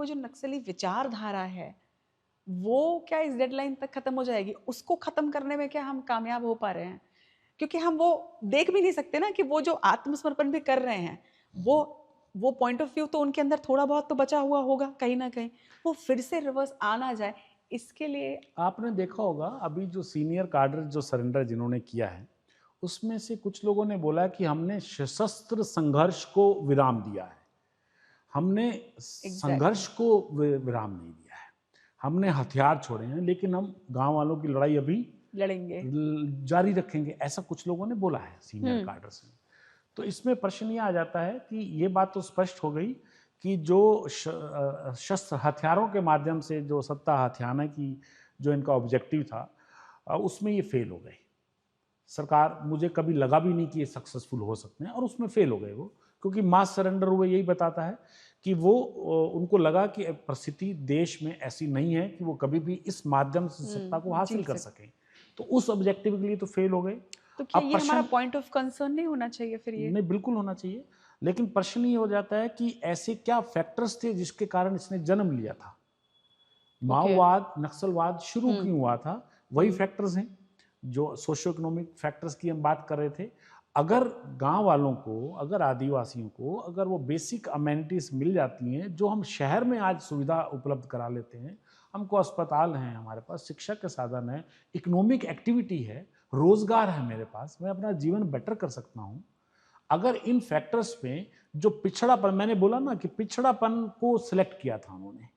वो जो नक्सली विचारधारा है वो क्या इस डेडलाइन तक खत्म हो जाएगी? उसको खत्म करने में क्या हम कामयाब हो पा रहे हैं? क्योंकि हम वो देख भी नहीं सकते ना कि वो जो आत्मसमर्पण भी कर रहे हैं, वो पॉइंट ऑफ व्यू तो उनके अंदर थोड़ा बहुत तो बचा हुआ होगा कहीं ना कहीं, वो फिर से रिवर्स आना जाए इसके लिए। आपने देखा होगा अभी जो सीनियर कैडर जो सरेंडर जिन्होंने किया है, उसमें से कुछ लोगों ने बोला कि हमने सशस्त्र संघर्ष को विराम दिया है, हमने एग्जैक्टली संघर्ष को विराम नहीं दिया है, हमने हथियार छोड़े हैं, लेकिन हम गांव वालों की लड़ाई अभी लड़ेंगे। जारी रखेंगे, ऐसा कुछ लोगों ने बोला है सीनियर हम्म। कैडर से। तो इसमें प्रश्न ये आ जाता है कि ये बात तो स्पष्ट हो गई कि जो शस्त्र हथियारों के माध्यम से जो सत्ता हथियाने की जो इनका ऑब्जेक्टिव था, उसमें ये फेल हो गए। सरकार, मुझे कभी लगा भी नहीं कि ये सक्सेसफुल हो सकते हैं, और उसमें फेल हो गए वो, क्योंकि मास सरेंडर हुए यही बताता है कि वो उनको लगा कि परिस्थिति देश में ऐसी नहीं है कि वो कभी भी इस माध्यम से सत्ता को हासिल जीत कर सकते। सकें, तो उस ऑब्जेक्टिव के लिए तो फेल हो गए। तो क्या अब ये हमारा प्रश्न, पॉइंट ऑफ कंसर्न नहीं होना चाहिए फिर ये? नहीं बिल्कुल होना चाहिए, लेकिन प्रश्न ये हो जाता है कि ऐसे क्या फैक्टर्स थे जिसके कारण इसने जन्म लिया था, ओके। माओवाद नक्सलवाद शुरू क्यों हुआ था, वही हम्म। फैक्टर्स हैं जो सोशियो इकोनॉमिक फैक्टर्स की हम बात कर रहे थे। अगर गांव वालों को, अगर आदिवासियों को, अगर वो बेसिक अमेनिटीज मिल जाती हैं जो हम शहर में आज सुविधा उपलब्ध करा लेते हैं, हमको अस्पताल हैं, हमारे पास शिक्षा के साधन है, इकोनॉमिक एक्टिविटी है, रोजगार है मेरे पास, मैं अपना जीवन बेटर कर सकता हूँ। अगर इन फैक्टर्स पे जो पिछड़ापन, मैंने बोला ना कि पिछड़ापन को सिलेक्ट किया था उन्होंने,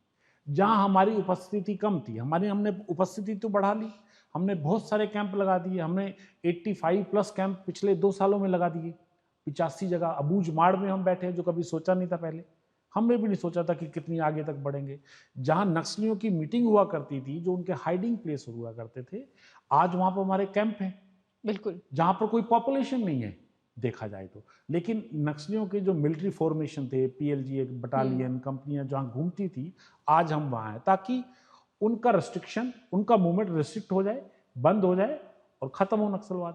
जहां हमारी उपस्थिति कम थी, हमने उपस्थिति तो बढ़ा ली, हमने बहुत सारे कैंप लगा दिए, हमने 85 प्लस कैंप पिछले 2 सालों में लगा दिए, 85 जगह। अबूझ माड़ में हम बैठे जो कभी सोचा नहीं था पहले, हमने भी नहीं सोचा था कि कितनी आगे तक बढ़ेंगे। जहां नक्सलियों की मीटिंग हुआ करती थी, जो उनके हाइडिंग प्लेस हुआ करते थे, आज वहां पर हमारे कैंप हैं बिल्कुल। जहां पर कोई पॉपुलेशन नहीं है देखा जाए तो। लेकिन नक्सलियों के जो मिलिट्री फॉर्मेशन थे, पीएलजी बटालियन कंपनियां जहां घूमती थी, आज हम वहां हैं, ताकि उनका रेस्ट्रिक्शन, उनका मूवमेंट रिस्ट्रिक्ट हो जाए, बंद हो जाए और खत्म हो नक्सलवाद।